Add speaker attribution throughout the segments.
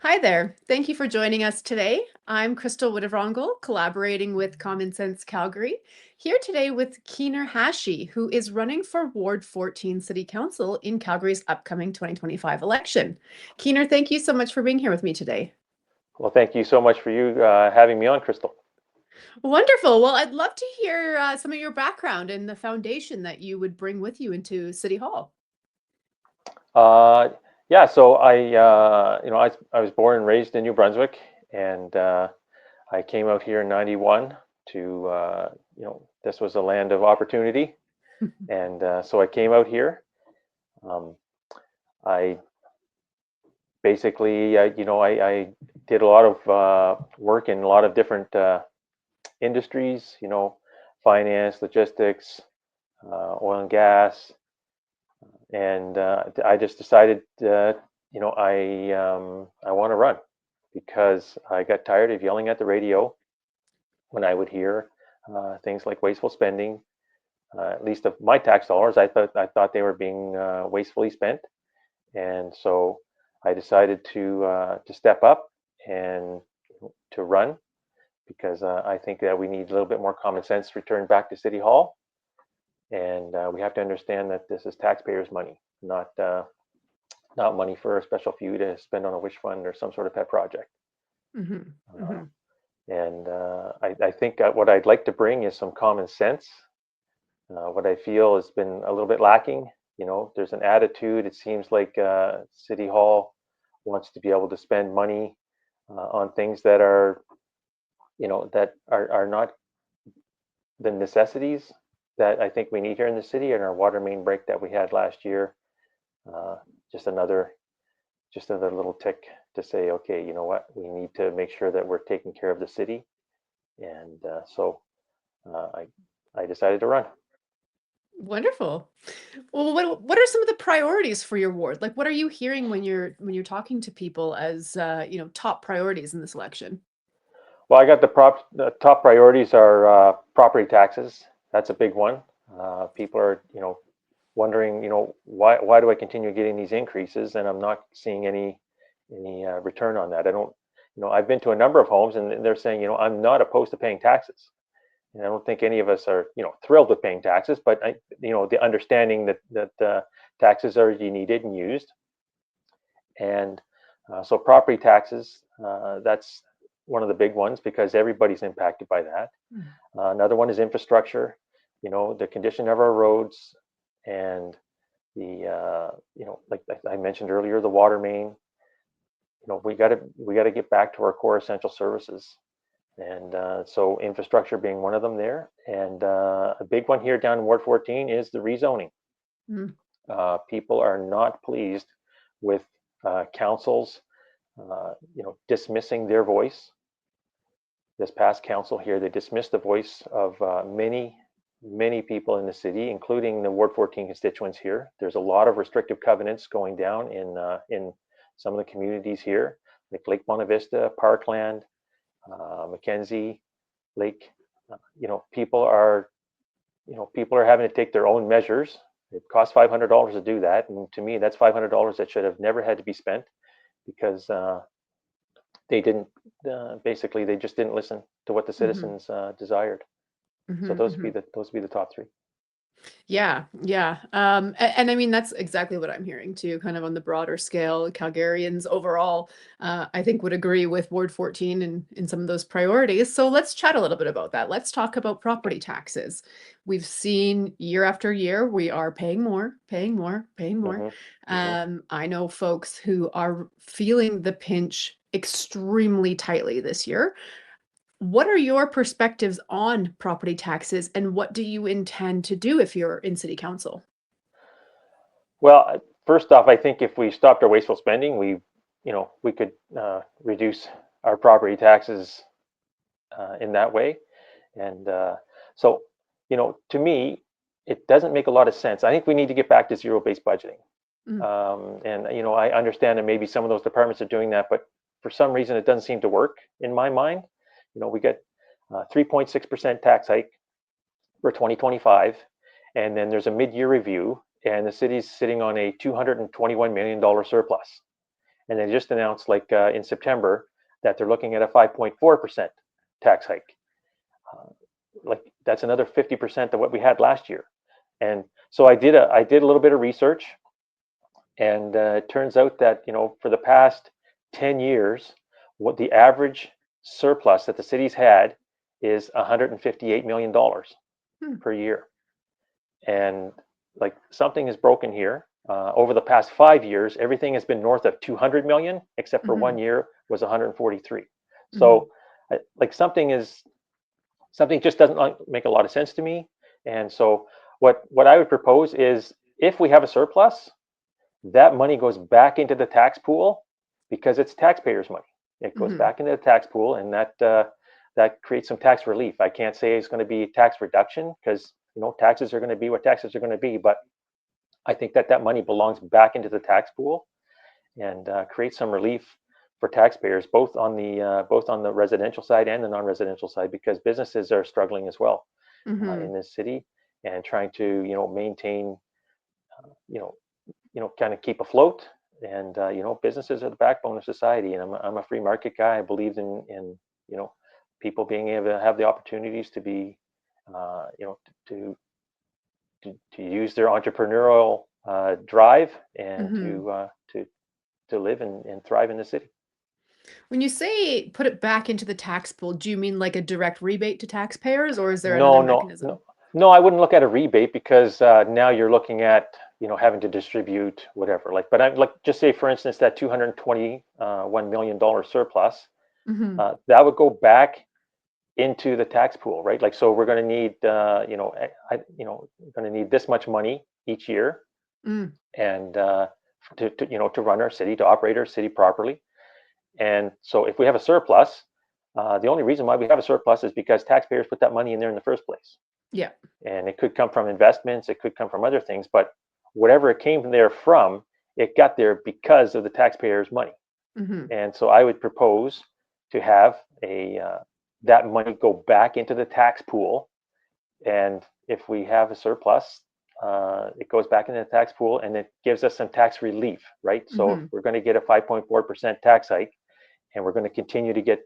Speaker 1: Hi there. Thank you for joining us today. I'm Crystal Witterongel, collaborating with Common Sense Calgary, here today with Keener Hachey, who is running for Ward 14 City Council in Calgary's upcoming 2025 election. Keener, thank you so much for being here with me today.
Speaker 2: Well, thank you so much for you having me on, Crystal.
Speaker 1: Wonderful. Well, I'd love to hear some of your background and the foundation that you would bring with you into City Hall.
Speaker 2: Uh, yeah, so I was born and raised in New Brunswick, and I came out here in '91 to, this was a land of opportunity, and so I came out here. Um, I basically, I did a lot of work in a lot of different industries, finance, logistics, oil and gas. And I just decided, I want to run because I got tired of yelling at the radio when I would hear things like wasteful spending. At least of my tax dollars, I thought they were being wastefully spent, and so I decided to step up and to run because I think that we need a little bit more common sense returned back to City Hall, and we have to understand that this is taxpayers' money, not money for a special few to spend on a wish fund or some sort of pet project.
Speaker 1: Hmm.
Speaker 2: Uh,
Speaker 1: Hmm.
Speaker 2: and I think what I'd like to bring is some common sense. What I feel has been a little bit lacking. There's an attitude. It seems like City Hall wants to be able to spend money on things that are not the necessities that I think we need here in the city. And our water main break that we had last year, uh, just another just another little tick to say, okay, you know what, we need to make sure that we're taking care of the city. And so I decided to run.
Speaker 1: Wonderful. Well, what are some of the priorities for your ward? Like, what are you hearing when you're talking to people as top priorities in this election?
Speaker 2: Well, I got the top priorities are property taxes. That's a big one. People are, wondering, why do I continue getting these increases and I'm not seeing any return on that. I don't, I've been to a number of homes and they're saying, I'm not opposed to paying taxes. And I don't think any of us are, thrilled with paying taxes, but the understanding that taxes are needed and used, and so property taxes, that's one of the big ones because everybody's impacted by that.
Speaker 1: Mm.
Speaker 2: Another one is infrastructure, the condition of our roads, and like I mentioned earlier, the water main. We got to get back to our core essential services, and so infrastructure being one of them there. And a big one here down in Ward 14 is the rezoning.
Speaker 1: Mm.
Speaker 2: People are not pleased with councils, dismissing their voice. This past council here, they dismissed the voice of many people in the city, including the Ward 14 constituents here. There's a lot of restrictive covenants going down in some of the communities here, like Lake Monte Vista, Parkland, Mackenzie, Lake. People are having to take their own measures. It costs $500 to do that, and to me, that's $500 that should have never had to be spent because they didn't. Basically, they just didn't listen to what the
Speaker 1: Hmm.
Speaker 2: citizens desired. So
Speaker 1: Hmm.
Speaker 2: those would be
Speaker 1: Hmm.
Speaker 2: the top three.
Speaker 1: Yeah, yeah. And I mean, that's exactly what I'm hearing too, kind of on the broader scale. Calgarians overall, I think would agree with Ward 14 and in some of those priorities. So let's chat a little bit about that. Let's talk about property taxes. We've seen year after year, we are paying more, paying more, paying more.
Speaker 2: Hmm. Hmm.
Speaker 1: I know folks who are feeling the pinch extremely tightly this year. What are your perspectives on property taxes and what do you intend to do if you're in city council?
Speaker 2: Well, first off, I think if we stopped our wasteful spending, we could reduce our property taxes in that way. And so, to me, it doesn't make a lot of sense. I think we need to get back to zero-based budgeting.
Speaker 1: Mm.
Speaker 2: And I understand that maybe some of those departments are doing that, but for some reason it doesn't seem to work in my mind. We get 3.6% tax hike for 2025, and then there's a mid-year review, and the city's sitting on a $221 million surplus. and they just announced, like in September, that they're looking at a 5.4% tax hike. Uh, like that's another 50% of what we had last year. And so I did a little bit of research, and it turns out that for the past 10 years, what the average surplus that the city's had is $158 million
Speaker 1: Hmm.
Speaker 2: per year. And like something is broken here. Over the past 5 years, everything has been north of 200 million, except for
Speaker 1: Mm-hmm.
Speaker 2: 1 year was 143.
Speaker 1: Mm-hmm.
Speaker 2: So, like something just doesn't make a lot of sense to me. And so, what I would propose is, if we have a surplus, that money goes back into the tax pool because it's taxpayers' money. It goes
Speaker 1: Mm-hmm.
Speaker 2: back into the tax pool, and that creates some tax relief. I can't say it's going to be tax reduction because taxes are going to be what taxes are going to be, but I think that money belongs back into the tax pool and create some relief for taxpayers, both on the residential side and the non-residential side, because businesses are struggling as well
Speaker 1: Mm-hmm.
Speaker 2: in this city, and trying to maintain, you know kind of keep afloat. And businesses are the backbone of society, and I'm a free market guy. I believe in people being able to have the opportunities to be to to use their entrepreneurial drive, and
Speaker 1: Mm-hmm.
Speaker 2: to live and thrive in the city.
Speaker 1: When you say put it back into the tax pool, do you mean like a direct rebate to taxpayers, or is there another
Speaker 2: No, no, no,
Speaker 1: mechanism?
Speaker 2: no. I wouldn't look at a rebate, because now you're looking at having to distribute whatever. Like, but I'm like, just say for instance that $221 million surplus,
Speaker 1: Mm-hmm.
Speaker 2: that would go back into the tax pool, right? Like, so we're going to need going to need this much money each year,
Speaker 1: Mm.
Speaker 2: and to run our city, to operate our city properly. And so if we have a surplus, the only reason why we have a surplus is because taxpayers put that money in there in the first place.
Speaker 1: Yeah.
Speaker 2: And it could come from investments, it could come from other things, but whatever it came there from, it got there because of the taxpayers' money.
Speaker 1: Mm-hmm.
Speaker 2: And so I would propose to have a that money go back into the tax pool. And if we have a surplus, it goes back into the tax pool, and it gives us some tax relief, right? So if
Speaker 1: Mm-hmm.
Speaker 2: we're going to get a 5.4% tax hike, and we're going to continue to get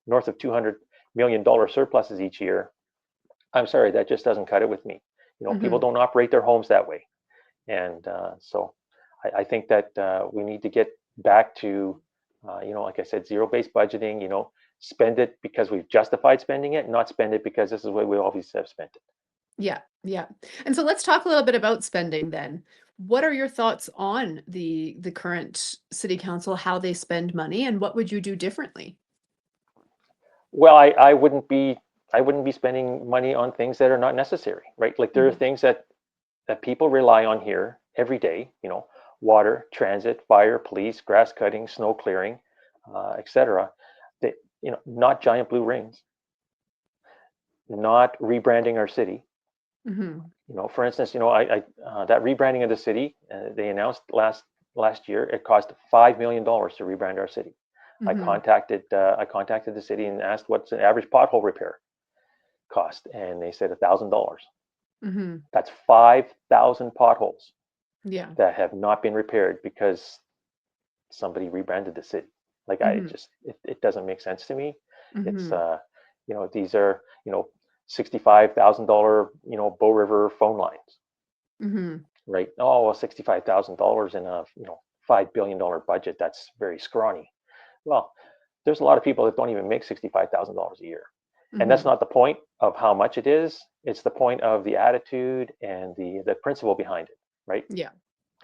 Speaker 2: north of $200 million surpluses each year, I'm sorry, that just doesn't cut it with me. People
Speaker 1: Mm-hmm.
Speaker 2: don't operate their homes that way. And so I think that we need to get back to, like I said, zero-based budgeting. Spend it because we've justified spending it, not spend it because this is the way we always have spent it.
Speaker 1: Yeah, yeah. And so let's talk a little bit about spending then. What are your thoughts on the current city council, how they spend money, and what would you do differently?
Speaker 2: Well, I wouldn't be spending money on things that are not necessary, right? Like, there are
Speaker 1: Mhm.
Speaker 2: things that people rely on here every day, water, transit, fire, police, grass cutting, snow clearing, etc. That, not giant blue rings, not rebranding our city.
Speaker 1: Mhm.
Speaker 2: For instance, that rebranding of the city, they announced last year, it cost $5 million to rebrand our city.
Speaker 1: Mhm.
Speaker 2: I contacted the city and asked what's an average pothole repair cost, and they said $1,000.
Speaker 1: Mhm.
Speaker 2: That's 5,000 potholes
Speaker 1: Yeah.
Speaker 2: that have not been repaired because somebody rebranded the city. Like,
Speaker 1: Mhm.
Speaker 2: it doesn't make sense to me. It's
Speaker 1: Mhm.
Speaker 2: these are $65,000 Bow River phone lines,
Speaker 1: Mhm.
Speaker 2: right? Oh, well, $65,000 in a $5 billion budget, that's very scrawny. Well, there's a lot of people that don't even make $65,000 a year. And that's
Speaker 1: Mhm.
Speaker 2: not the point of how much it is. It's the point of the attitude and the principle behind it, right?
Speaker 1: Yeah.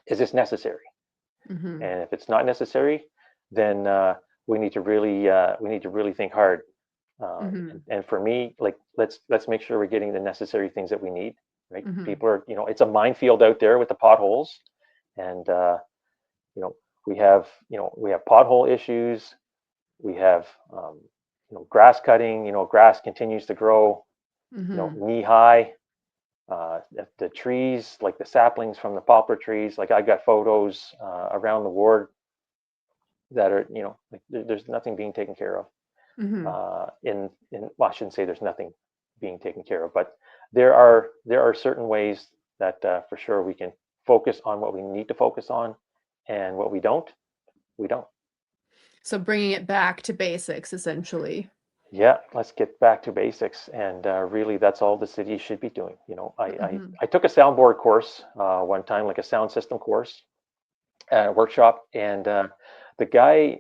Speaker 2: Is this necessary?
Speaker 1: Mhm.
Speaker 2: And if it's not necessary, then we need to really think hard. And,
Speaker 1: Mhm.
Speaker 2: and for me, like, let's make sure we're getting the necessary things that we need. Right?
Speaker 1: Mhm.
Speaker 2: People are, it's a minefield out there with the potholes, and you know, we have pothole issues. We have grass cutting. Grass continues to grow,
Speaker 1: Mhm.
Speaker 2: knee high. The trees, like the saplings from the poplar trees, like I got photos around the ward that are, like, there's nothing being taken care of.
Speaker 1: Mhm.
Speaker 2: Well, I shouldn't say there's nothing being taken care of, but there are certain ways that for sure we can focus on what we need to focus on, and what we don't. We don't.
Speaker 1: So bringing it back to basics, essentially.
Speaker 2: Yeah, let's get back to basics, and really, that's all the city should be doing.
Speaker 1: Hmm.
Speaker 2: I took a soundboard course one time, like a sound system course at a workshop, and the guy,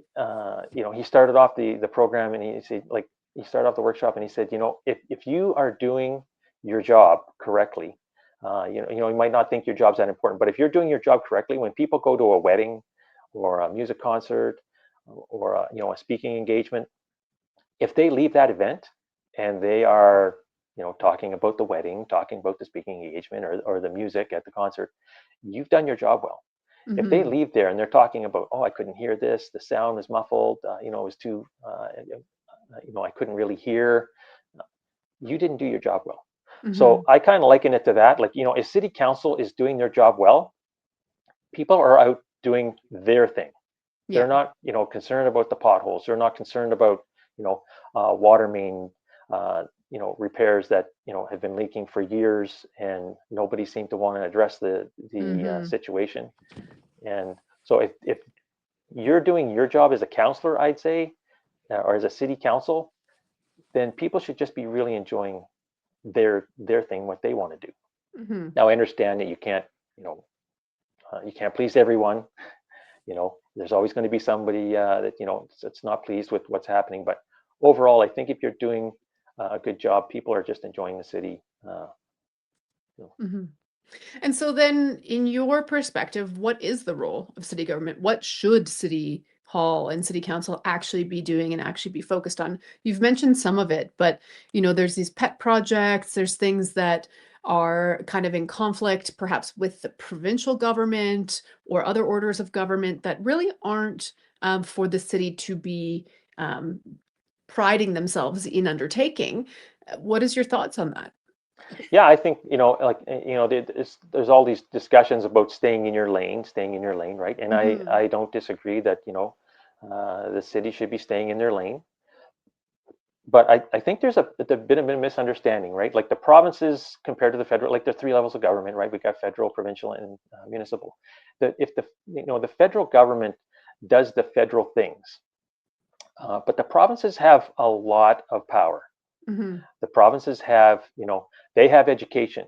Speaker 2: he started off the program, and he said, like, he started off the workshop, and he said, if you are doing your job correctly, you might not think your job's that important, but if you're doing your job correctly, when people go to a wedding or a music concert or a speaking engagement, if they leave that event and they are, talking about the wedding, talking about the speaking engagement or the music at the concert, you've done your job well. If they
Speaker 1: Hmm.
Speaker 2: leave there and they're talking about, oh, I couldn't hear this, the sound was muffled, it was too, I couldn't really hear, you didn't do your job well. So
Speaker 1: Hmm.
Speaker 2: I kind of liken it to that. Like, if city council is doing their job well, people are out doing their thing. They're
Speaker 1: Yeah.
Speaker 2: not, concerned about the potholes. They're not concerned about, you know, water main, repairs that have been leaking for years, and nobody seemed to want to address the
Speaker 1: Hmm.
Speaker 2: situation. And so, if you're doing your job as a counselor, I'd say, or as a city council, then people should just be really enjoying their thing, what they want to do.
Speaker 1: Hmm.
Speaker 2: Now, I understand that you know, you can't please everyone. There's always going to be somebody that that's not pleased with what's happening, but overall, I think if you're doing a good job, people are just enjoying the city. you know.
Speaker 1: Hmm. And so then, in your perspective, what is the role of city government? What should city hall and city council actually be doing and actually be focused on? You've mentioned some of it, but there's these pet projects, there's things that are kind of in conflict, perhaps with the provincial government or other orders of government that really aren't for the city to be um, priding themselves in undertaking. What is your thoughts on that?
Speaker 2: Yeah, I think like there's all these discussions about staying in your lane, right? And I
Speaker 1: Hmm.
Speaker 2: I don't disagree that the city should be staying in their lane. But I think there's a bit of a misunderstanding, right? Like the provinces compared to the federal, like the three levels of government, right? We got federal, provincial, and municipal. That if the federal government does the federal things, but the provinces have a lot of power.
Speaker 1: Hmm.
Speaker 2: The provinces have, they have education.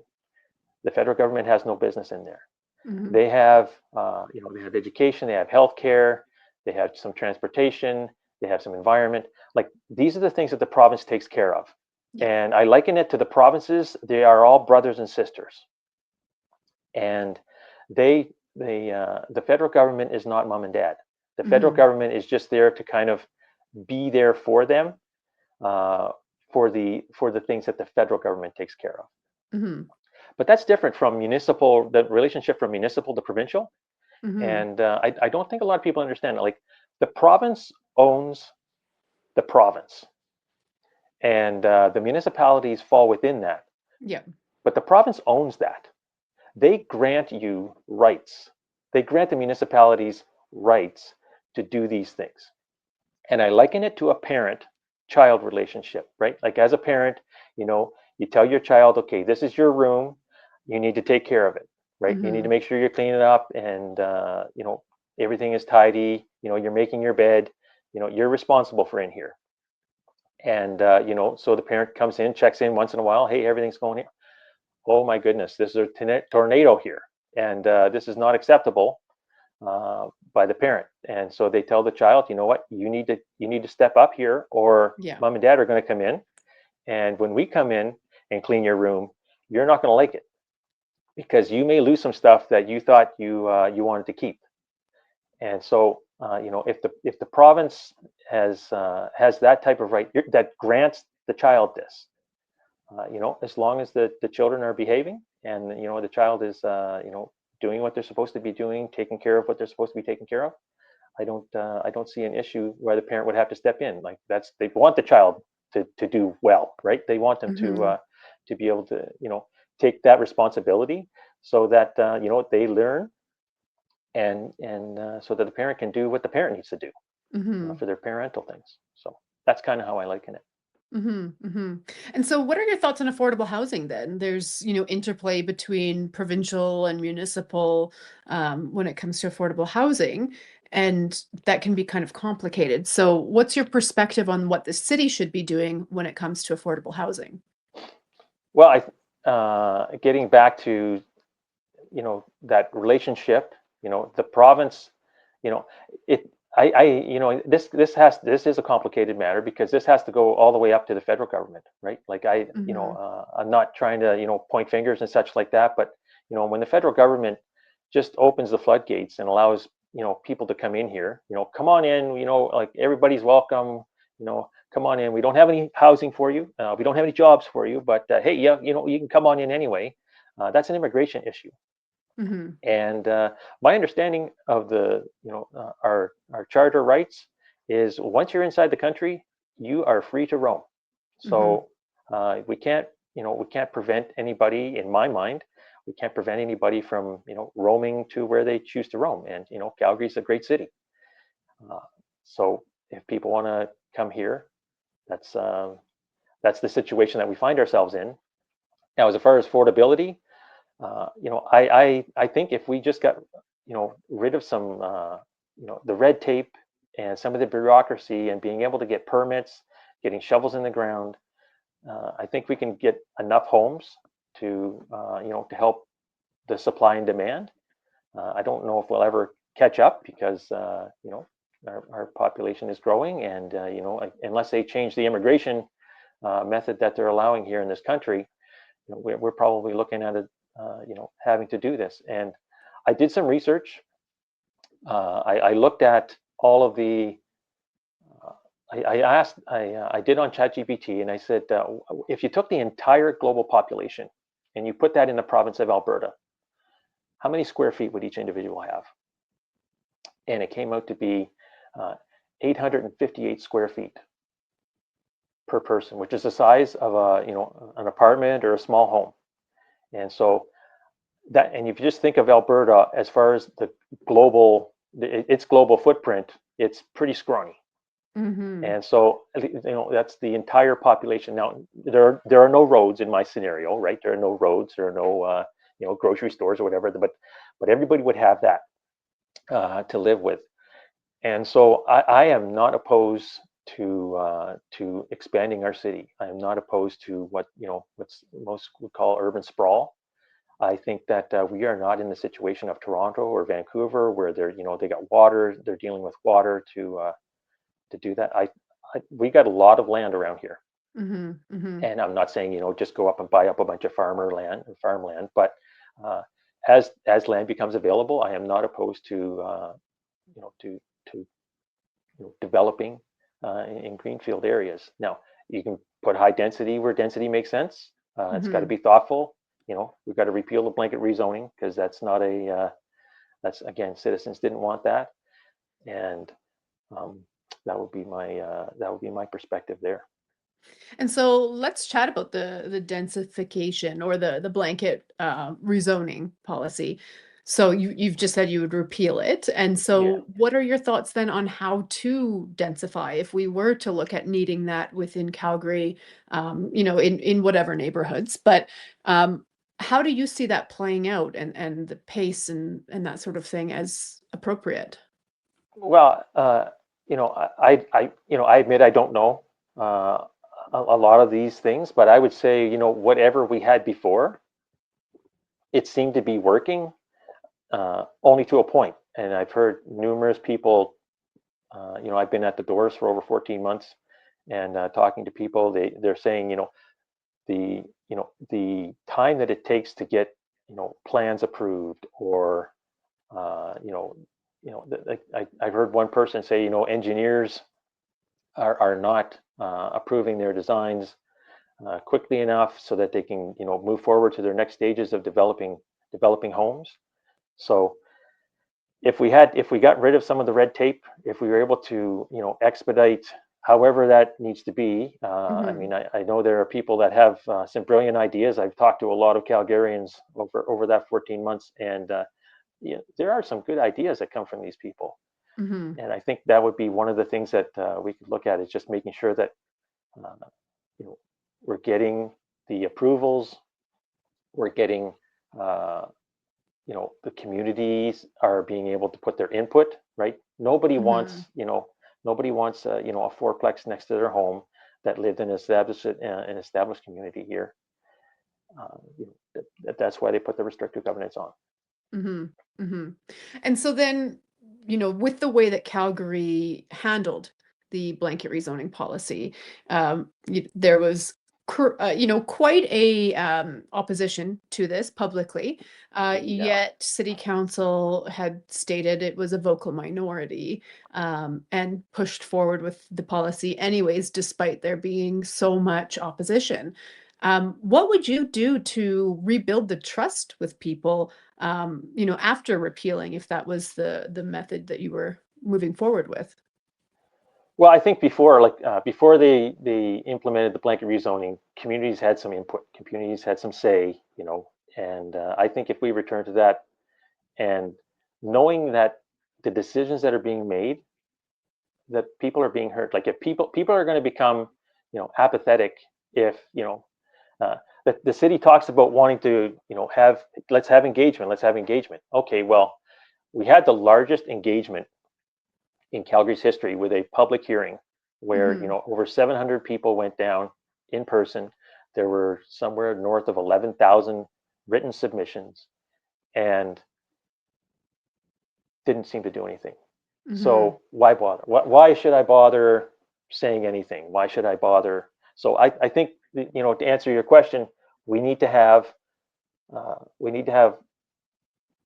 Speaker 2: The federal government has no business in there.
Speaker 1: Hmm.
Speaker 2: They have, they have education, they have healthcare, they have some transportation, they have some environment. Like these are the things that the province takes care of.
Speaker 1: Yeah.
Speaker 2: And I liken it to the provinces. They are all brothers and sisters. And the federal government is not mom and dad. The federal
Speaker 1: Hmm.
Speaker 2: government is just there to kind of be there for them, uh, for the things that the federal government takes care of.
Speaker 1: Hmm.
Speaker 2: But that's different from municipal, the relationship from municipal to provincial.
Speaker 1: Hmm.
Speaker 2: And I don't think a lot of people understand it. Like the province owns the province, and the municipalities fall within that.
Speaker 1: Yeah.
Speaker 2: But the province owns that. They grant you rights. They grant the municipalities rights to do these things. And I liken it to a parent-child relationship, right? Like as a parent, you tell your child, okay, this is your room. You need to take care of it, right? You need to
Speaker 1: Hmm.
Speaker 2: make sure you're cleaning it up and everything is tidy. You're making your bed. You're responsible for in here. And so the parent comes in, checks in once in a while. Hey, everything's going here. Oh my goodness, this is a tornado here, and this is not acceptable by the parent. And so they tell the child, you know what, you need to step up here, or
Speaker 1: Yeah.
Speaker 2: mom and dad are going to come in. And when we come in and clean your room, you're not going to like it because you may lose some stuff that you thought you wanted to keep. And so, if the province has that type of right that grants the child this, as long as the children are behaving and the child is doing what they're supposed to be doing, taking care of what they're supposed to be taking care of, I don't see an issue where the parent would have to step in. Like they want the child to do well, right? They want them
Speaker 1: Hmm.
Speaker 2: to be able to take that responsibility so that they learn, and so that the parent can do what the parent needs to do
Speaker 1: Hmm.
Speaker 2: for their parental things. So that's kind of how I liken it.
Speaker 1: And so what are your thoughts on affordable housing then? There's, interplay between provincial and municipal when it comes to affordable housing, and that can be kind of complicated. So what's your perspective on what the city should be doing when it comes to affordable housing?
Speaker 2: Well, getting back to that relationship, the province, you know it this is a complicated matter because this has to go all the way up to the federal government, right? Like
Speaker 1: Hmm.
Speaker 2: I'm not trying to point fingers and such like that, but when the federal government just opens the floodgates and allows people to come in here, come on in, like everybody's welcome, come on in, we don't have any housing for you, we don't have any jobs for you, but hey, yeah, you can come on in anyway. That's an immigration issue.
Speaker 1: Hmm.
Speaker 2: And my understanding of our charter rights is once you're inside the country, you are free to roam.
Speaker 1: Hmm.
Speaker 2: So we can't prevent anybody, in my mind, we can't prevent anybody from roaming to where they choose to roam. And Calgary is a great city. Uh, so if people want to come here, that's um, that's the situation that we find ourselves in. Now, as far as affordability, I think if we just got rid of some the red tape and some of the bureaucracy and being able to get permits, getting shovels in the ground, I think we can get enough homes to help the supply and demand. I don't know if we'll ever catch up because our population is growing, and unless they change the immigration method that they're allowing here in this country, we're probably looking at it, having to do this. And I did some research. I looked at all of the. I did on ChatGPT, and I said, if you took the entire global population and you put that in the province of Alberta, how many square feet would each individual have? And it came out to be uh, 858 square feet per person, which is the size of an apartment or a small home. And so and if you just think of Alberta as far as its global footprint, it's pretty scrawny.
Speaker 1: Hmm.
Speaker 2: And so that's the entire population. Now there are no roads in my scenario, right? There are no roads, there are no grocery stores or whatever, but everybody would have that to live with. And so I am not opposed to expanding our city. I am not opposed to what's most would call urban sprawl. I think that we are not in the situation of Toronto or Vancouver where they got water, they're dealing with water to do that. We got a lot of land around here,
Speaker 1: Hmm. Hmm.
Speaker 2: and I'm not saying just go up and buy up a bunch of farmland, but uh, as land becomes available, I am not opposed to you know to developing in greenfield areas. Now you can put high density where density makes sense. It's got to
Speaker 1: Hmm.
Speaker 2: be thoughtful. We've got to repeal the blanket rezoning because that's not that's again, citizens didn't want that, and um, that would be my perspective there.
Speaker 1: And so let's chat about the densification or the blanket rezoning policy. So you've just said you would repeal it. And
Speaker 2: Yeah.
Speaker 1: so what are your thoughts then on how to densify if we were to look at needing that within Calgary, in whatever neighborhoods? But how do you see that playing out and the pace and that sort of thing as appropriate?
Speaker 2: Well, I admit I don't know a lot of these things, but I would say, whatever we had before, it seemed to be working only to a point. And I've heard numerous people, I've been at the doors for over 14 months and talking to people, they're saying, the time that it takes to get, plans approved or, uh, you know, I've heard one person say, engineers are not approving their designs quickly enough so that they can, move forward to their next stages of developing homes. So if we got rid of some of the red tape, if we were able to expedite however that needs to be, I
Speaker 1: Hmm.
Speaker 2: mean, I know there are people that have some brilliant ideas. I've talked to a lot of Calgarians over that 14 months, and there are some good ideas that come from these people.
Speaker 1: Hmm.
Speaker 2: And I think that would be one of the things that we could look at is just making sure that uh, you know, we're getting the approvals, we're getting, uh, the communities are being able to put their input, right? Nobody
Speaker 1: Hmm.
Speaker 2: wants, nobody wants, a fourplex next to their home that lived in an established community here. That's why they put the restrictive covenants on.
Speaker 1: Hmm. Hmm. And so then, with the way that Calgary handled the blanket rezoning policy, there was, quite a opposition to this publicly.
Speaker 2: Yeah.
Speaker 1: Yet City Council had stated it was a vocal minority, and pushed forward with the policy anyways, despite there being so much opposition. What would you do to rebuild the trust with people? After repealing, if that was the method that you were moving forward with.
Speaker 2: Well, I think before, before they implemented the blanket rezoning, communities had some input, communities had some say, and I think if we return to that, and knowing that the decisions that are being made, that people are being heard, like if people are going to become, apathetic, if the city talks about wanting to, have let's have engagement, let's have engagement. Okay, well, we had the largest engagement in Calgary's history with a public hearing where,
Speaker 1: Mhm.
Speaker 2: over 700 people went down in person. There were somewhere north of 11,000 written submissions, and didn't seem to do anything.
Speaker 1: Mhm.
Speaker 2: So why bother? Why should I bother saying anything? Why should I bother? So I think, to answer your question, we need to have we need to have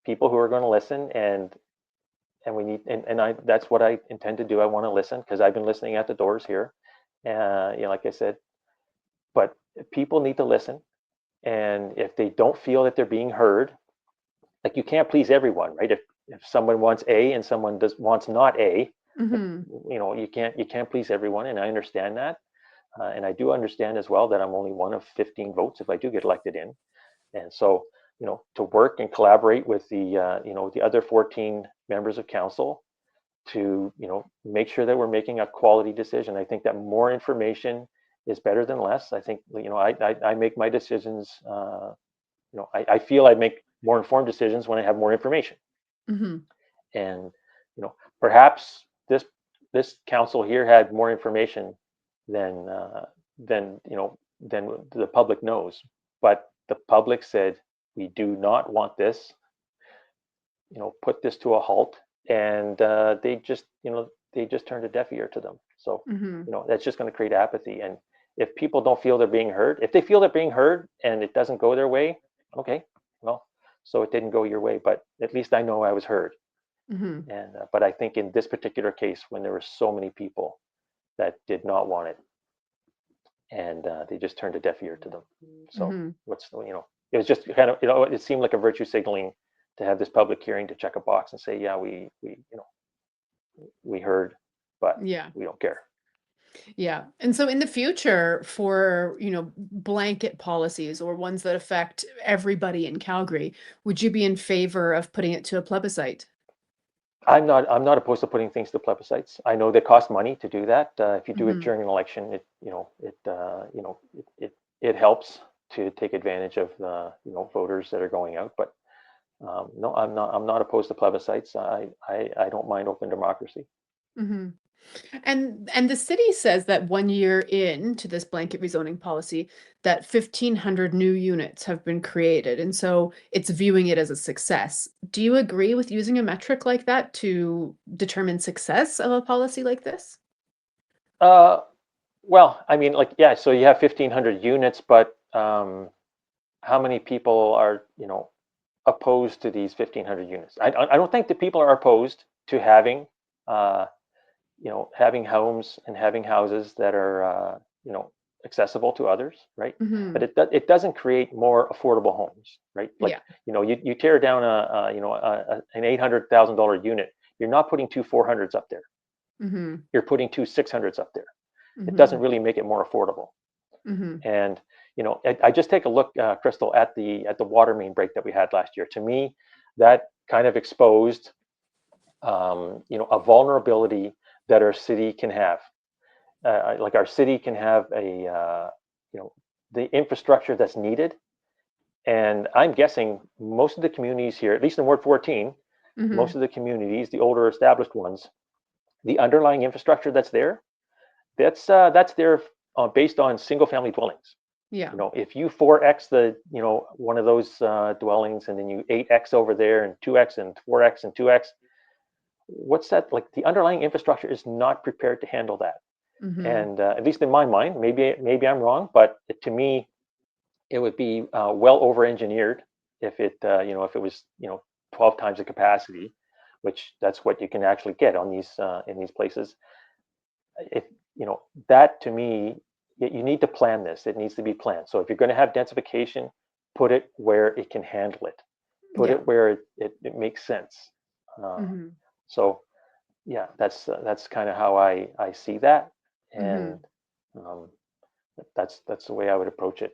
Speaker 2: people who are going to listen, and we need and I that's what I intend to do. I want to listen because I've been listening at the doors here. Like I said, but people need to listen, and if they don't feel that they're being heard, like you can't please everyone, right? If someone wants A and someone does wants not A, like,
Speaker 1: Mhm.
Speaker 2: you can't please everyone, and I understand that, and I do understand as well that I'm only one of 15 votes if I do get elected in, and so to work and collaborate with the other 14 members of council to make sure that we're making a quality decision. I think that more information is better than less. I think I make my decisions. I feel I make more informed decisions when I have more information.
Speaker 1: Mhm.
Speaker 2: And perhaps this council here had more information than than the public knows. But the public said we do not want this. Put this to a halt, and they just turned a deaf ear to them. So
Speaker 1: Mhm.
Speaker 2: that's just going to create apathy. And if people don't feel they're being heard, if they feel they're being heard and it doesn't go their way, okay, well, so it didn't go your way, but at least I know I was heard.
Speaker 1: Mhm.
Speaker 2: And but I think in this particular case, when there were so many people that did not want it, and they just turned a deaf ear to them. So
Speaker 1: Mhm.
Speaker 2: it was just kind of it seemed like a virtue signaling to have this public hearing to check a box and say, yeah, we heard, but
Speaker 1: Yeah.
Speaker 2: we don't care.
Speaker 1: Yeah. And so in the future for, blanket policies or ones that affect everybody in Calgary, would you be in favor of putting it to a plebiscite?
Speaker 2: I'm not opposed to putting things to plebiscites. I know they cost money to do that. If you do it
Speaker 1: Mhm.
Speaker 2: during an election, it helps to take advantage of the voters that are going out. But no, I'm not opposed to plebiscites. I don't mind open democracy.
Speaker 1: Mhm. And the city says that 1 year into this blanket rezoning policy, that 1,500 new units have been created, and so it's viewing it as a success. Do you agree with using a metric like that to determine success of a policy like this?
Speaker 2: Uh, well, I mean, like, yeah, so you have 1,500 units, but how many people are, opposed to these 1,500 units? I don't think that people are opposed to uh, having homes and having houses that are, accessible to others, right? But
Speaker 1: Mhm.
Speaker 2: it doesn't create more affordable homes, right? Like,
Speaker 1: Yeah.
Speaker 2: you tear down an $800,000 unit, you're not putting two 400s up there.
Speaker 1: Mhm.
Speaker 2: You're putting two 600s up there. It doesn't
Speaker 1: Mhm.
Speaker 2: really make it more affordable.
Speaker 1: Mhm.
Speaker 2: And I just take a look, Crystal, at the water main break that we had last year. To me, that kind of exposed, a vulnerability that our city can have. Like our city can have you know, the infrastructure that's needed. And I'm guessing most of the communities here, at least in Ward 14, most
Speaker 1: Hmm.
Speaker 2: of the communities, the older established ones, the underlying infrastructure that's there based on single family dwellings.
Speaker 1: Yeah.
Speaker 2: If you 4x one of those dwellings, and then you 8x over there, and 2x and 4x and 2x, what's that like? The underlying infrastructure is not prepared to handle that.
Speaker 1: Hmm.
Speaker 2: And at least in my mind, maybe I'm wrong, but to me, it would be well over engineered if it was 12 times the capacity, which that's what you can actually get on these in these places. If that, to me, you need to plan this. It needs to be planned. So if you're going to have densification, put it where it can handle it. Put
Speaker 1: Yeah.
Speaker 2: it where it makes sense. Uh,
Speaker 1: Hmm.
Speaker 2: so yeah, that's kind of how I see that, and
Speaker 1: Hmm.
Speaker 2: um, that's the way I would approach it.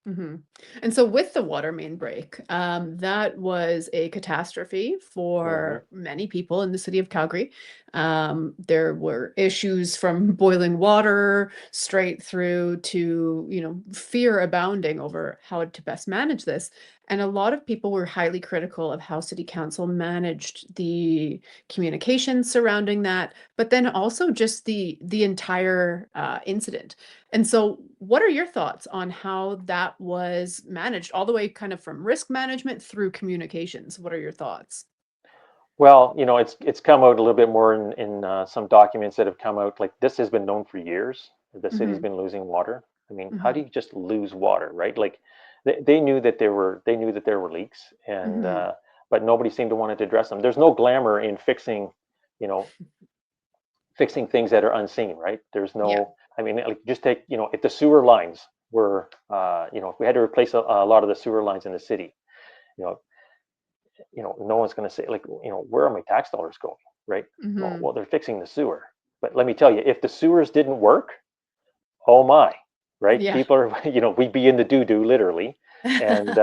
Speaker 1: Hmm. And so with the water main break, that was a catastrophe
Speaker 2: Hmm.
Speaker 1: for many people in the city of Calgary. There were issues from boiling water straight through to, fear abounding over how to best manage this. And a lot of people were highly critical of how city council managed the communication surrounding that, but then also just the entire incident. And so, what are your thoughts on how that was managed, all the way kind of from risk management through communications? What are your thoughts?
Speaker 2: Well, it's come out a little bit more in some documents that have come out. Like, this has been known for years. The city's
Speaker 1: Hmm.
Speaker 2: been losing water. I mean, how do
Speaker 1: Hmm.
Speaker 2: you just lose water, right? Like, they knew that there were leaks, and
Speaker 1: Hmm.
Speaker 2: but nobody seemed to want to address them. There's no glamour in you know, fixing things that are unseen, right? There's
Speaker 1: Yeah.
Speaker 2: no. I mean, like, just take, if the sewer lines were, if we had to replace a lot of the sewer lines in the city, you know, no one's going to say, like, where are my tax dollars going, right?
Speaker 1: Hmm.
Speaker 2: Well, they're fixing the sewer. But let me tell you, if the sewers didn't work, oh my, right?
Speaker 1: Yeah.
Speaker 2: People are, we'd be in the doo doo, literally. And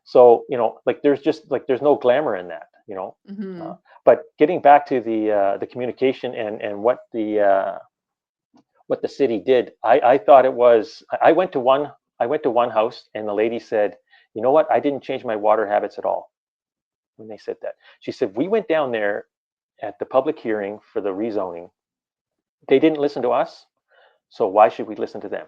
Speaker 2: so, like, there's no glamour in that, Uh,
Speaker 1: Hmm.
Speaker 2: but getting back to the communication and what the city did, I thought it was. I went to one house, and the lady said, "You know what? I didn't change my water habits at all." When they said that, she said, "We went down there at the public hearing for the rezoning. They didn't listen to us, so why should we listen to them?"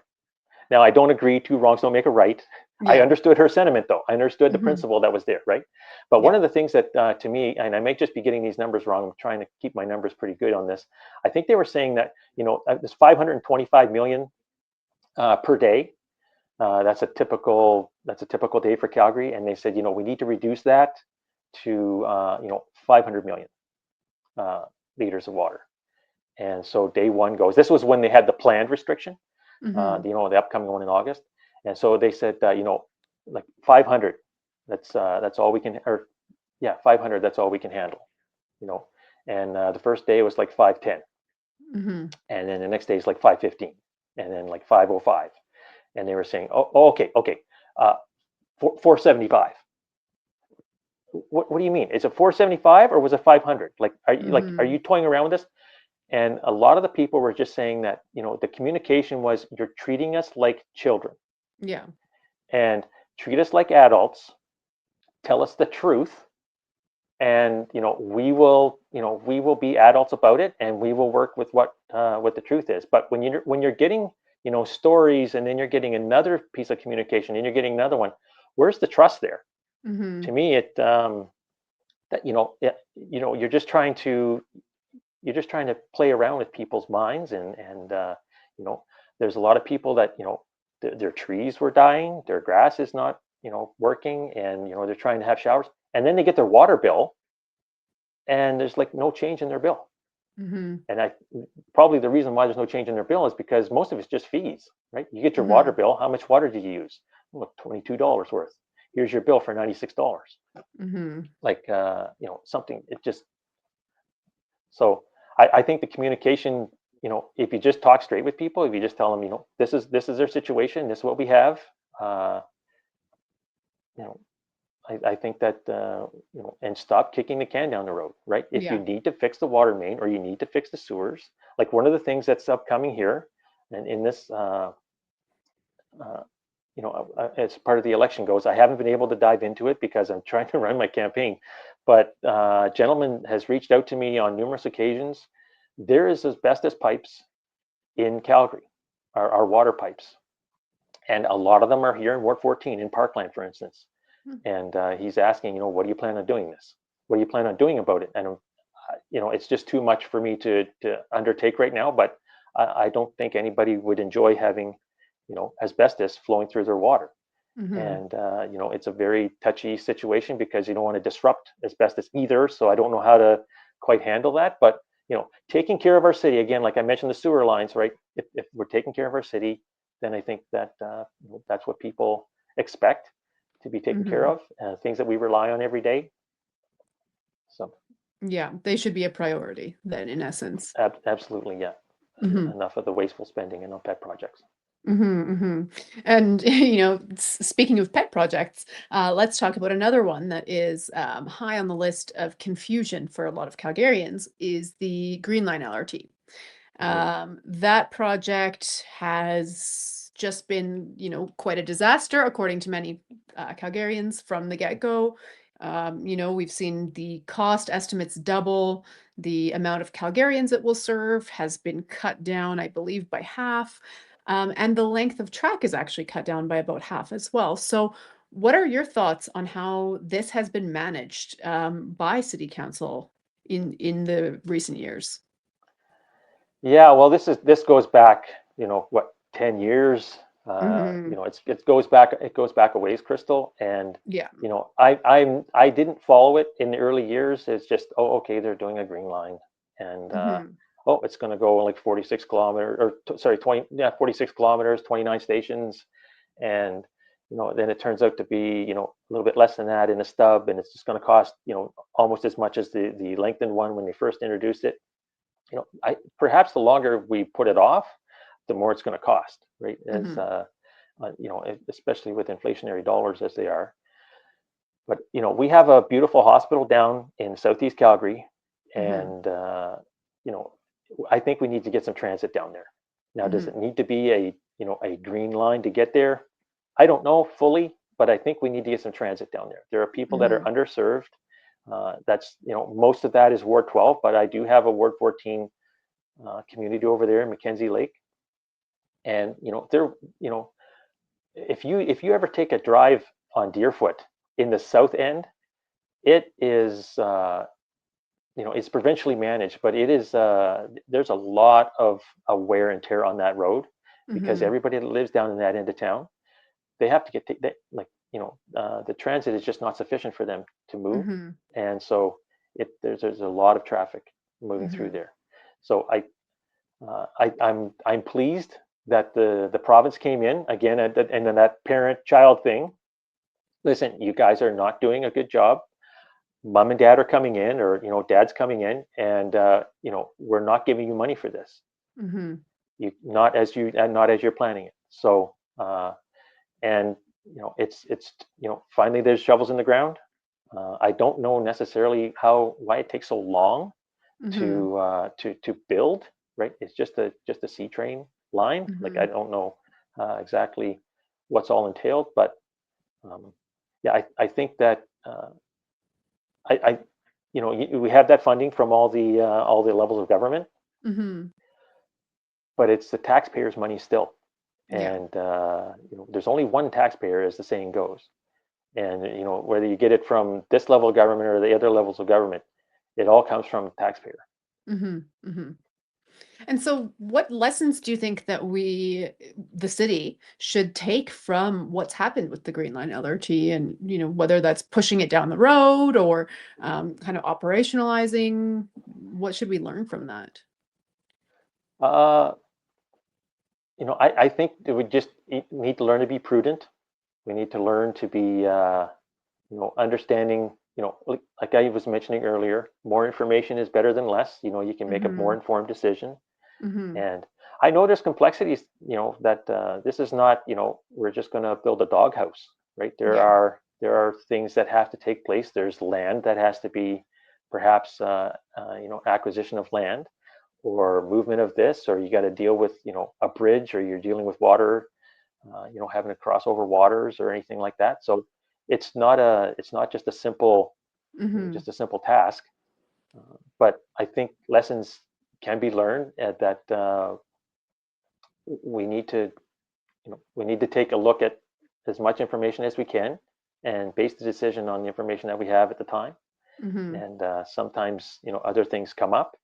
Speaker 2: Now, I don't agree. Two wrongs don't make a right. I
Speaker 1: Yeah.
Speaker 2: understood her sentiment, though. I understood the
Speaker 1: Hmm.
Speaker 2: principle that was there, right? But one
Speaker 1: Yeah.
Speaker 2: of the things that, to me, and I may just be getting these numbers wrong, I'm trying to keep my numbers pretty good on this. I think they were saying that, there's 525 million per day. That's a typical day for Calgary, and they said, we need to reduce that to 500 million uh, liters of water. And so day one goes. This was when they had the planned restriction,
Speaker 1: Hmm.
Speaker 2: the upcoming one in August. And so they said, like 500. That's all we can, or yeah, 500. That's all we can handle. You know, and the first day was like 510,
Speaker 1: Hmm.
Speaker 2: and then the next day is like 515, and then like 505. And they were saying, oh, okay, okay, 475. What do you mean? Is it 475 or was it 500? Like, are you
Speaker 1: Hmm.
Speaker 2: toying around with this? And a lot of the people were just saying that, the communication was, you're treating us like children,
Speaker 1: Yeah.
Speaker 2: and treat us like adults, tell us the truth, and we will be adults about it, and we will work with what the truth is. But when you're getting, stories, and then you're getting another piece of communication, and you're getting another one, where's the trust there? To
Speaker 1: Hmm.
Speaker 2: me, you're just trying to play around with people's minds, and you know there's a lot of people that, their trees were dying, their grass is not, working, and they're trying to have showers, and then they get their water bill, and there's like no change in their bill.
Speaker 1: Hmm.
Speaker 2: And I probably the reason why there's no change in their bill is because most of it's just fees, right? You get your water
Speaker 1: Hmm.
Speaker 2: bill. How much water did you use? Well, $22 worth. Here's your bill for $96.
Speaker 1: Hmm.
Speaker 2: Like, something. It just. So I think the communication, if you just talk straight with people, if you just tell them, this is their situation, this is what we have, uh, you know, I think that, and stop kicking the can down the road, right? If you
Speaker 1: Yeah.
Speaker 2: need to fix the water main, or you need to fix the sewers, like one of the things that's upcoming here, and in this uh, as part of the election goes. I haven't been able to dive into it because I'm trying to run my campaign. But a gentleman has reached out to me on numerous occasions. There is asbestos pipes in Calgary, our water pipes, and a lot of them are here in Ward 14 in Parkland, for instance.
Speaker 1: Hmm.
Speaker 2: And he's asking, what do you plan on doing this? What do you plan on doing about it? And it's just too much for me to undertake right now. But I don't think anybody would enjoy having, asbestos flowing through their water.
Speaker 1: Hmm.
Speaker 2: And it's a very touchy situation because you don't want to disrupt asbestos either. So I don't know how to quite handle that. But taking care of our city again, like I mentioned, the sewer lines, right? If we're taking care of our city, then I think that that's what people expect to be taken care
Speaker 1: Hmm.
Speaker 2: of, things that we rely on every day. So
Speaker 1: Yeah, they should be a priority then, in essence.
Speaker 2: absolutely, yeah.
Speaker 1: Hmm.
Speaker 2: Enough of the wasteful spending and on pet projects.
Speaker 1: Hmm. Hmm. And speaking of pet projects, let's talk about another one that is high on the list of confusion for a lot of Calgarians is the Green Line LRT.
Speaker 2: Mhm.
Speaker 1: That project has just been, quite a disaster, according to many Calgarians from the get-go. We've seen the cost estimates double. The amount of Calgarians it will serve has been cut down, I believe, by half. And the length of track is actually cut down by about half as well. So, what are your thoughts on how this has been managed by City Council in the recent years?
Speaker 2: Yeah, well, this goes back, what, 10 years.
Speaker 1: Hmm.
Speaker 2: It goes back a ways, Crystal. And
Speaker 1: Yeah.
Speaker 2: I didn't follow it in the early years. It's just, oh, okay, they're doing a green line, and
Speaker 1: Hmm.
Speaker 2: oh, it's going to go like 46 kilometers, or sorry, 46 kilometers, 29 stations, and then it turns out to be a little bit less than that in a stub, and it's just going to cost almost as much as the lengthened one when they first introduced it. I perhaps the longer we put it off, the more it's going to cost, right? As
Speaker 1: Hmm.
Speaker 2: especially with inflationary dollars as they are. But we have a beautiful hospital down in Southeast Calgary,
Speaker 1: Hmm.
Speaker 2: and you know, I think we need to get some transit down there. Now, does
Speaker 1: Hmm.
Speaker 2: it need to be a green line to get there? I don't know fully, but I think we need to get some transit down there. There are people that are
Speaker 1: Hmm.
Speaker 2: underserved. That's most of that is Ward 12, but I do have a Ward 14 community over there in Mackenzie Lake, and there, you know, if you ever take a drive on Deerfoot in the south end, it is it's provincially managed, but it is there's a lot of wear and tear on that road because
Speaker 1: Hmm.
Speaker 2: everybody that lives down in that end of town, they have to get like the transit is just not sufficient for them to move,
Speaker 1: Hmm.
Speaker 2: and so there's a lot of traffic moving through
Speaker 1: Hmm.
Speaker 2: there. So I'm pleased that the province came in again, and then that parent-child thing. Listen, you guys are not doing a good job. Mom and dad are coming in, or dad's coming in, and we're not giving you money for this.
Speaker 1: Hmm.
Speaker 2: You not as you're planning it. So and it's finally there's shovels in the ground. I don't know necessarily why it takes so long
Speaker 1: Hmm.
Speaker 2: to build. Right, it's just a C train line. Like I
Speaker 1: Hmm.
Speaker 2: don't know exactly what's all entailed, but um, yeah, I think that I we have that funding from all the levels of government,
Speaker 1: Hmm.
Speaker 2: but it's the taxpayers' money still,
Speaker 1: Yeah.
Speaker 2: and there's only one taxpayer, as the saying goes. And whether you get it from this level of government or the other levels of government, it all comes from the taxpayer.
Speaker 1: Hmm. Hmm. And so, what lessons do you think that the city, should take from what's happened with the Green Line LRT, and whether that's pushing it down the road or kind of operationalizing? What should we learn from that?
Speaker 2: Uh, I think that we just need to learn to be prudent. We need to learn to be, understanding, like I was mentioning earlier, more information is better than less. You can make a more
Speaker 1: Hmm.
Speaker 2: informed decision.
Speaker 1: Hmm.
Speaker 2: And I know there's complexities, that this is not, we're just going to build a doghouse, right? There
Speaker 1: Yeah.
Speaker 2: are there are things that have to take place. There's land that has to be, perhaps, acquisition of land, or movement of this, or you got to deal with, a bridge, or you're dealing with water, having to cross over waters or anything like that. So it's not just a simple,
Speaker 1: Mm-hmm.
Speaker 2: just a simple task. But I think lessons can be learned that we need to, we need to take a look at as much information as we can and base the decision on the information that we have at the time.
Speaker 1: Mm-hmm.
Speaker 2: And sometimes, other things come up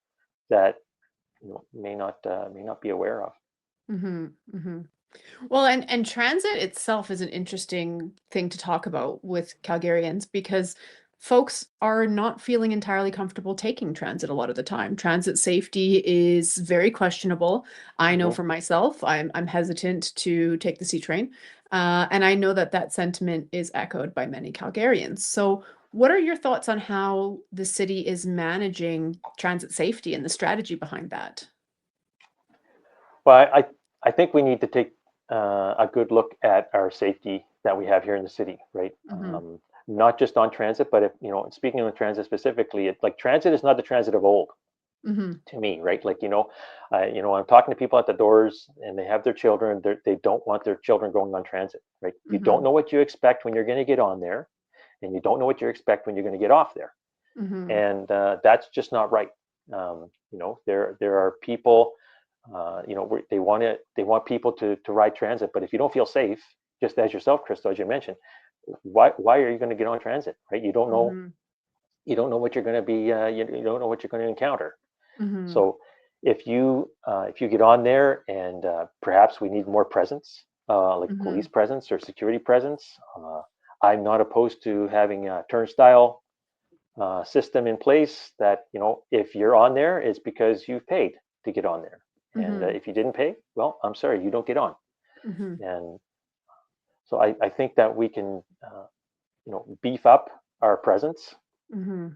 Speaker 2: that may not be aware of.
Speaker 1: Mm-hmm. Mm-hmm. Well, and transit itself is an interesting thing to talk about with Calgarians because folks are not feeling entirely comfortable taking transit a lot of the time. Transit safety is very questionable. I know
Speaker 2: Hmm.
Speaker 1: for myself, I'm hesitant to take the C train, and I know that that sentiment is echoed by many Calgarians. So, what are your thoughts on how the city is managing transit safety and the strategy behind that?
Speaker 2: Well, I think we need to take a good look at our safety that we have here in the city, right?
Speaker 1: Mm-hmm.
Speaker 2: Not just on transit, but if, speaking of transit specifically, like transit is not the transit of old
Speaker 1: Mm-hmm.
Speaker 2: to me, right? Like, I'm talking to people at the doors and they have their children. They don't want their children going on transit, right? You don't
Speaker 1: Mm-hmm.
Speaker 2: know what you expect when you're going to get on there, and you don't know what you expect when you're going to get off there,
Speaker 1: Mm-hmm.
Speaker 2: and that's just not right. There are people, they want people to ride transit, but if you don't feel safe, just as yourself, Crystal, as you mentioned, why are you going to get on transit, right?
Speaker 1: Mm-hmm.
Speaker 2: You don't know what you're going to be, you don't know what you're going to encounter.
Speaker 1: Mm-hmm.
Speaker 2: So if you get on there, and perhaps we need more presence, like
Speaker 1: Mhm,
Speaker 2: police presence or security presence. I'm not opposed to having a turnstile system in place that, if you're on there, it's because you've paid to get on there. And
Speaker 1: mhm,
Speaker 2: if you didn't pay, well, I'm sorry, you don't get on.
Speaker 1: mhm,
Speaker 2: And so I think that we can, beef up our presence,
Speaker 1: mhm,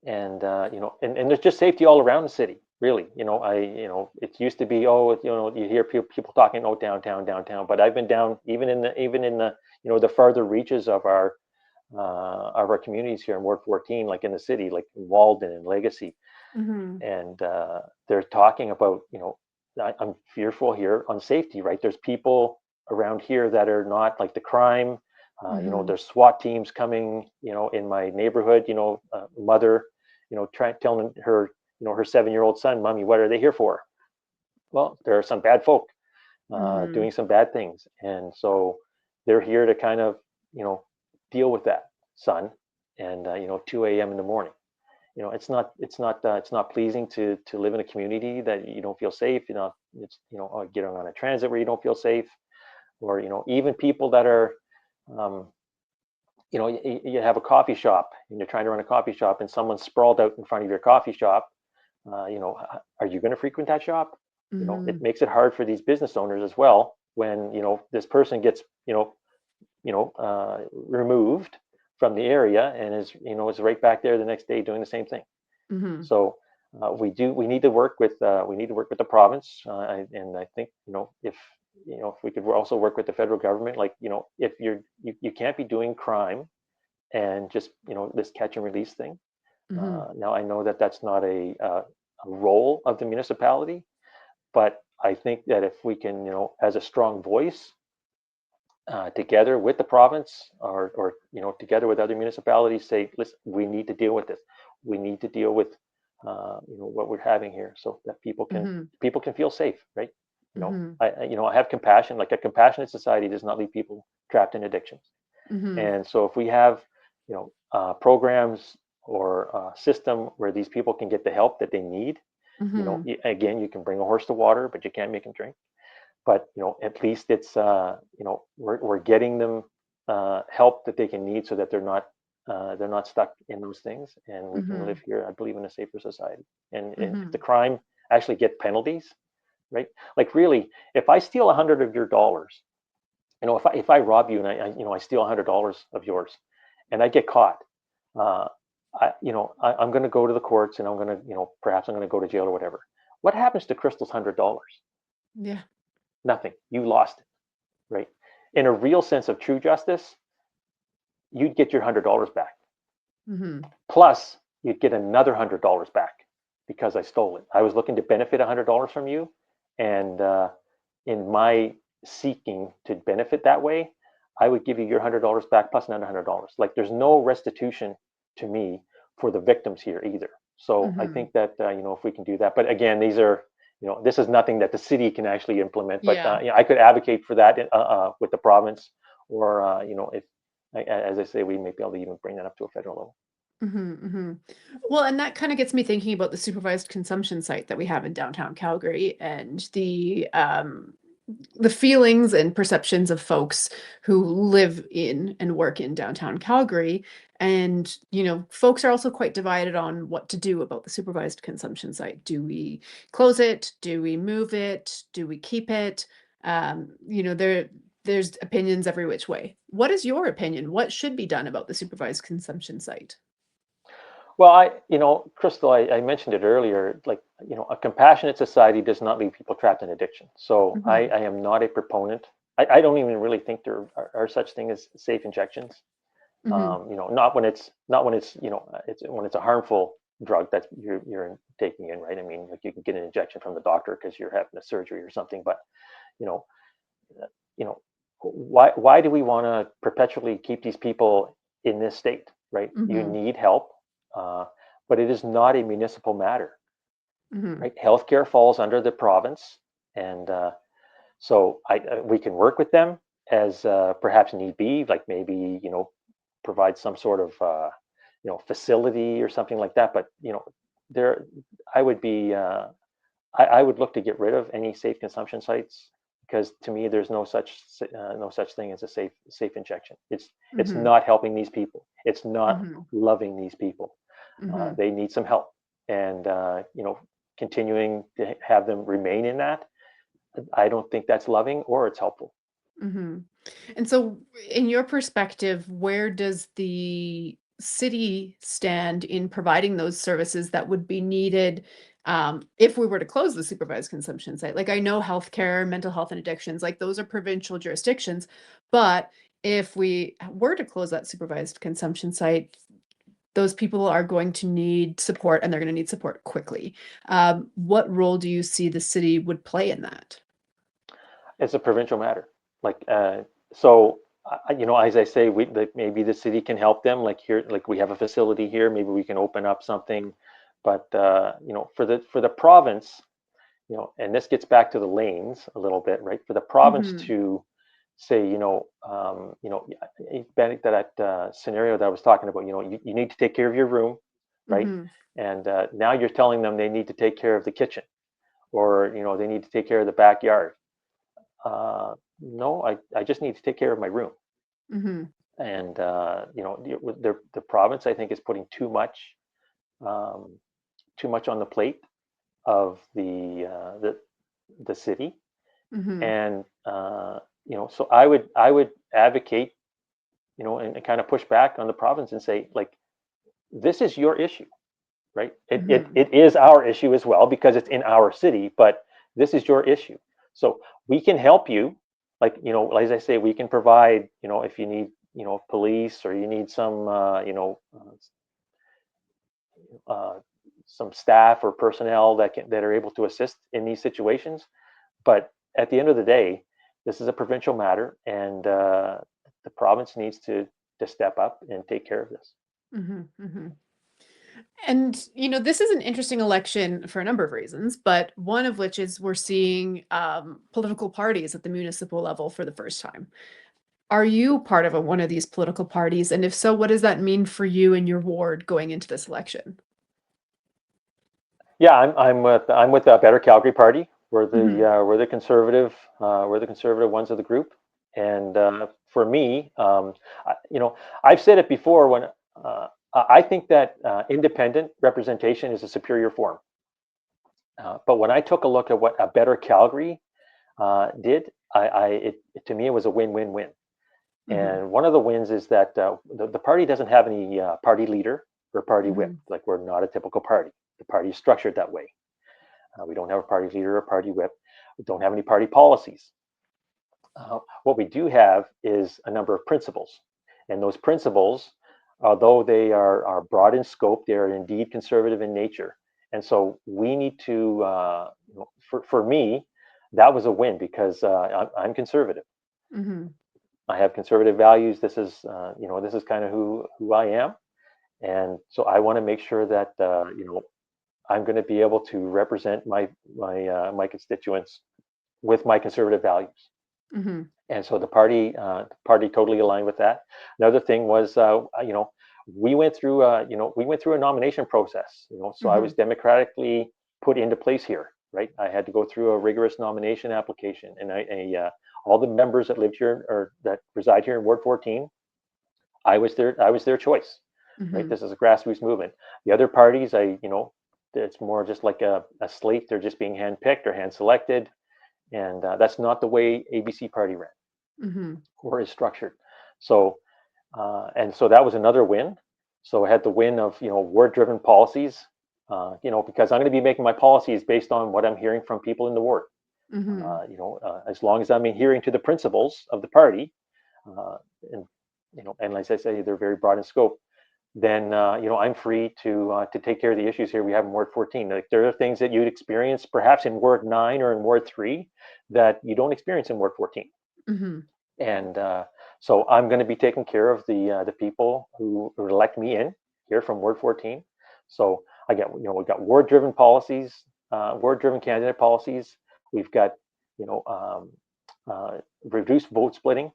Speaker 2: and and there's just safety all around the city, really. It used to be, oh, you hear people talking, oh, downtown, downtown, but I've been down even in the, the farther reaches of our communities here in Ward 14, like in the city, like in Walden and Legacy,
Speaker 1: mhm,
Speaker 2: and they're talking about, I'm fearful here on safety, right? There's people around here that are not, like, the crime.
Speaker 1: mhm,
Speaker 2: There's SWAT teams coming, in my neighborhood. Mother, telling her, her 7-year-old son, "Mommy, what are they here for?" Well, there are some bad folk
Speaker 1: mhm,
Speaker 2: doing some bad things, and so they're here to kind of, deal with that, son. And 2 a.m. in the morning, it's not pleasing to live in a community that you don't feel safe. It's, getting on a transit where you don't feel safe, or even people that are, um, you have a coffee shop and you're trying to run a coffee shop and someone's sprawled out in front of your coffee shop. Are you going to frequent that shop? It
Speaker 1: mhm,
Speaker 2: makes it hard for these business owners as well when, this person gets, removed from the area and is right back there the next day doing the same thing.
Speaker 1: mhm,
Speaker 2: So we need to work with, the province, and I think, if we could also work with the federal government, like, if you can't be doing crime and just, this catch and release thing.
Speaker 1: mhm,
Speaker 2: Now I know that that's not a role of the municipality, but I think that if we can, as a strong voice, together with the province, or together with other municipalities, say, listen, we need to deal with this. We need to deal with, what we're having here, so that
Speaker 1: mhm,
Speaker 2: people can feel safe, right?
Speaker 1: mhm,
Speaker 2: I have compassion. Like, a compassionate society does not leave people trapped in addictions.
Speaker 1: mhm,
Speaker 2: And so if we have, programs or a system where these people can get the help that they need,
Speaker 1: mhm,
Speaker 2: again, you can bring a horse to water, but you can't make him drink. But at least it's, we're getting them help that they can need, so that they're not stuck in those things, and we can live
Speaker 1: mhm,
Speaker 2: here, I believe, in a safer society. And if the
Speaker 1: mhm,
Speaker 2: crime actually get penalties, right? Like, really, if I steal 100 of your dollars, if I rob you and I steal $100 of yours, and I get caught, uh, I'm going to go to the courts, and I'm going to, perhaps I'm going to go to jail or whatever. What happens to Crystal's $100?
Speaker 1: yeah,
Speaker 2: Nothing. You lost it, right? In a real sense of true justice, you'd get your $100 back.
Speaker 1: mhm,
Speaker 2: Plus, you'd get another $100 back because I stole it. I was looking to benefit $100 from you, and in my seeking to benefit that way, I would give you your $100 back plus another $100. Like there's no restitution to me for the victims here either. So I
Speaker 1: Hmm.
Speaker 2: think that if we can do that, but again, these are this is nothing that the city can actually implement. But
Speaker 1: Yeah.
Speaker 2: I could advocate for that with the province, or if as I say, we may be able to even bring that up to a federal level.
Speaker 1: Hmm. Hmm. Well, and that kind of gets me thinking about the supervised consumption site that we have in downtown Calgary and the feelings and perceptions of folks who live in and work in downtown Calgary. And, folks are also quite divided on what to do about the supervised consumption site. Do we close it? Do we move it? Do we keep it? There's opinions every which way. What is your opinion? What should be done about the supervised consumption site?
Speaker 2: Well, Crystal, I mentioned it earlier. Like, a compassionate society does not leave people trapped in addiction. So
Speaker 1: Hmm.
Speaker 2: I am not a proponent. I don't even really think there are such thing as safe injections.
Speaker 1: Hmm.
Speaker 2: Not when it's it's when it's a harmful drug that you're taking in, right? I mean, like you can get an injection from the doctor because you're having a surgery or something, but you know, you know, why do we want to perpetually keep these people in this state, right? You
Speaker 1: Hmm.
Speaker 2: need help, uh, but it is not a municipal matter,
Speaker 1: Hmm.
Speaker 2: right? Healthcare falls under the province, and so we can work with them as perhaps need be, like maybe provide some sort of facility or something like that. But there, I would be I would look to get rid of any safe consumption sites because to me there's no such thing as a safe injection. It's
Speaker 1: Hmm.
Speaker 2: not helping these people. It's not
Speaker 1: Hmm.
Speaker 2: loving these people.
Speaker 1: Hmm.
Speaker 2: They need some help, and continuing to have them remain in that, I don't think that's loving or it's helpful.
Speaker 1: Hmm. And so, in your perspective, where does the city stand in providing those services that would be needed if we were to close the supervised consumption site? Like, I know healthcare, mental health, and addictions, like those are provincial jurisdictions. But if we were to close that supervised consumption site, those people are going to need support and they're going to need support quickly. What role do you see the city would play in that?
Speaker 2: It's a provincial matter. Like, so, as I say, maybe the city can help them. Like here, like we have a facility here. Maybe we can open up something. But for the province, and this gets back to the lanes a little bit, right? For the province
Speaker 1: Hmm.
Speaker 2: to say, back to that scenario that I was talking about. You need to take care of your room, right?
Speaker 1: Hmm.
Speaker 2: And now you're telling them they need to take care of the kitchen, or they need to take care of the backyard. No, I just need to take care of my room.
Speaker 1: Hmm.
Speaker 2: And the province, I think, is putting um, too much on the plate of the city.
Speaker 1: Hmm.
Speaker 2: And so I would advocate, and kind of push back on the province and say, like, this is your issue, right? It, it,
Speaker 1: Hmm.
Speaker 2: it is our issue as well because it's in our city, but this is your issue. So we can help you. Like, as I say, we can provide, if you need, police or you need uh, some staff or personnel that are able to assist in these situations. But at the end of the day, this is a provincial matter, and the province needs to step up and take care of this.
Speaker 1: Hmm. Hmm. And, this is an interesting election for a number of reasons, but one of which is we're seeing political parties at the municipal level for the first time. Are you part of one of these political parties? And if so, what does that mean for you and your ward going into this election?
Speaker 2: Yeah, I'm with the Better Calgary Party. We're the
Speaker 1: Hmm.
Speaker 2: uh, we're the conservative we're the conservative ones of the group, and for me, I've said it before when I think that independent representation is a superior form. But when I took a look at what a Better Calgary did, to me it was a win-win-win.
Speaker 1: Hmm.
Speaker 2: And one of the wins is that the party doesn't have any party leader or party whip.
Speaker 1: Hmm.
Speaker 2: Like we're not a typical party. The party is structured that way. We don't have a party leader or party whip. We don't have any party policies. What we do have is a number of principles. And those principles, although they are broad in scope, they are indeed conservative in nature. And so we need to, for me, that was a win because I'm conservative.
Speaker 1: Mhm.
Speaker 2: I have conservative values. This is, this is kind of who I am, and so I want to make sure that I'm going to be able to represent my constituents with my conservative values.
Speaker 1: Mhm.
Speaker 2: And so the party totally aligned with that. Another thing was, we went through a nomination process. So I was
Speaker 1: Mhm.
Speaker 2: democratically put into place here, right? I had to go through a rigorous nomination application, and all the members that lived here or that reside here in Ward 14, I was their choice, right?
Speaker 1: Mhm.
Speaker 2: This is a grassroots movement. The other parties, it's more just like a slate. They're just being handpicked or hand selected, and that's not the way ABC Party ran
Speaker 1: Mhm.
Speaker 2: or is structured. So and so that was another win. So I had the win of ward-driven policies. Because I'm going to be making my policies based on what I'm hearing from people in the ward.
Speaker 1: Mhm.
Speaker 2: As long as I'm adhering to the principles of the party, uh, and and as I say, they're very broad in scope. Then I'm free to take care of the issues here we have in Ward 14. Like there are things that you'd experience perhaps in Ward 9 or in Ward 3 that you don't experience in Ward 14.
Speaker 1: Mhm.
Speaker 2: And so I'm going to be taking care of the people who elect me in here from Ward 14. So we've got ward-driven policies, ward-driven candidate policies. We've got you know reduced vote splitting,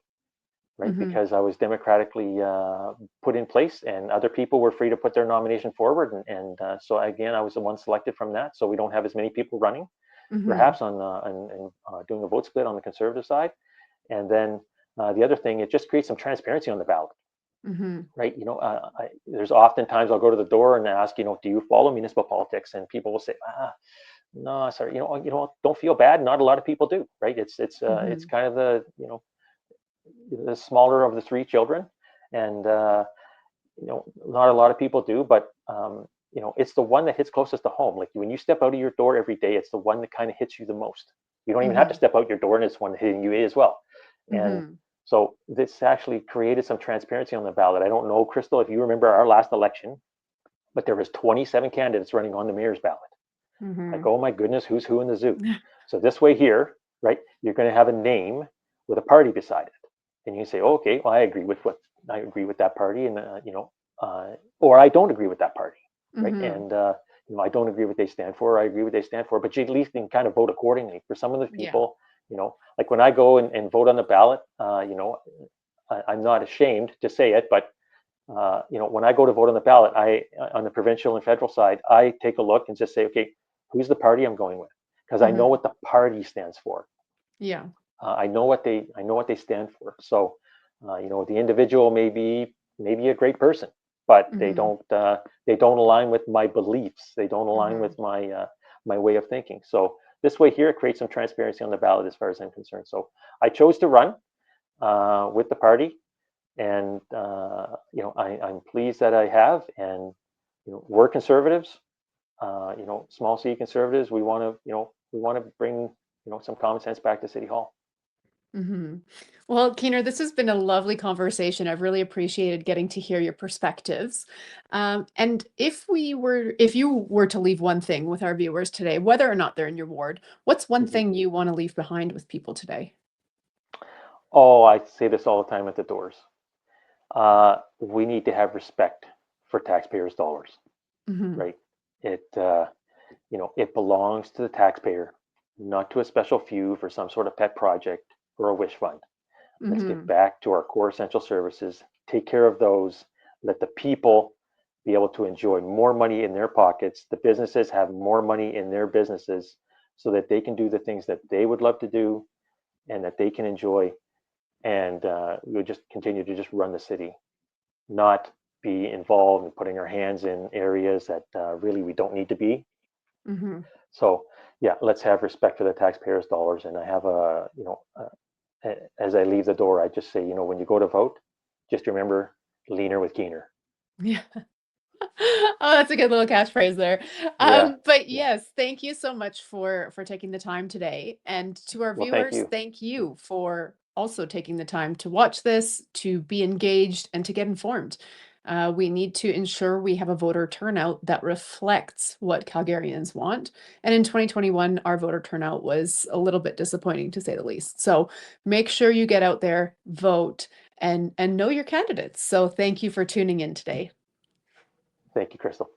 Speaker 2: right?
Speaker 1: Mhm.
Speaker 2: Because I was democratically put in place, and other people were free to put their nomination forward, and so again, I was the one selected from that. So we don't have as many people running,
Speaker 1: Mhm.
Speaker 2: perhaps doing a vote split on the conservative side. And then the other thing, it just creates some transparency on the ballot,
Speaker 1: Mhm.
Speaker 2: right? There's oftentimes I'll go to the door and ask, do you follow municipal politics? And people will say, no, sorry, don't feel bad. Not a lot of people do, right? It's
Speaker 1: Mhm.
Speaker 2: kind of the smaller of the three children, and not a lot of people do, but it's the one that hits closest to home. Like when you step out of your door every day, it's the one that kind of hits you the most. You don't even have to
Speaker 1: Mhm.
Speaker 2: step out your door, and it's one hitting you as well. And
Speaker 1: Mhm.
Speaker 2: so this actually created some transparency on the ballot. I don't know, Crystal, if you remember our last election, but there was 27 candidates running on the mayor's ballot. Like,
Speaker 1: Mhm.
Speaker 2: oh my goodness, who's who in the zoo? So this way here, right, you're going to have a name with a party beside it, and you say, oh, okay, well, I agree with that party, and or I don't agree with that party, right?
Speaker 1: Mhm.
Speaker 2: And I don't agree what they stand for. I agree what they stand for, but you at least can kind of vote accordingly. For some of the
Speaker 1: Yeah.
Speaker 2: people, like when I go and vote on the ballot, I'm not ashamed to say it, but when I go to vote on the ballot, on the provincial and federal side, I take a look and just say, okay, who's the party I'm going with? Because I know
Speaker 1: Mhm.
Speaker 2: what the party stands for.
Speaker 1: Yeah.
Speaker 2: I know what they stand for. So, the individual may be a great person, but they
Speaker 1: Mhm.
Speaker 2: don't uh, they don't align with my beliefs. They don't align with
Speaker 1: Mhm.
Speaker 2: my way of thinking. So this way here, it creates some transparency on the ballot as far as I'm concerned. So I chose to run with the party, and I'm pleased that I have. And we're conservatives, small c conservatives. We want to bring some common sense back to City Hall.
Speaker 1: Mhm. Well, Keener, this has been a lovely conversation. I've really appreciated getting to hear your perspectives. And if you were to leave one thing with our viewers today, whether or not they're in your ward, what's one
Speaker 2: Mhm.
Speaker 1: thing you want to leave behind with people today?
Speaker 2: Oh, I say this all the time at the doors. We need to have respect for taxpayers' dollars,
Speaker 1: Mhm.
Speaker 2: right? It belongs to the taxpayer, not to a special few for some sort of pet project or a wish fund. Let's get
Speaker 1: Mhm.
Speaker 2: back to our core essential services, take care of those, let the people be able to enjoy more money in their pockets, the businesses have more money in their businesses so that they can do the things that they would love to do and that they can enjoy. And we'll just continue to just run the city, not be involved in putting our hands in areas that really we don't need to be.
Speaker 1: Mhm.
Speaker 2: So yeah, let's have respect for the taxpayers' dollars. And I have as I leave the door, I just say, when you go to vote, just remember leaner with Keener.
Speaker 1: Yeah. Oh, that's a good little catchphrase there.
Speaker 2: Yeah,
Speaker 1: But
Speaker 2: yeah.
Speaker 1: yes, thank you so much for taking the time today. And to our
Speaker 2: Well, thank
Speaker 1: viewers,
Speaker 2: you.
Speaker 1: thank you for also taking the time to watch this, to be engaged, and to get informed. We need to ensure we have a voter turnout that reflects what Calgarians want. And in 2021, our voter turnout was a little bit disappointing, to say the least. So make sure you get out there, vote, and know your candidates. So thank you for tuning in today.
Speaker 2: Thank you, Crystal.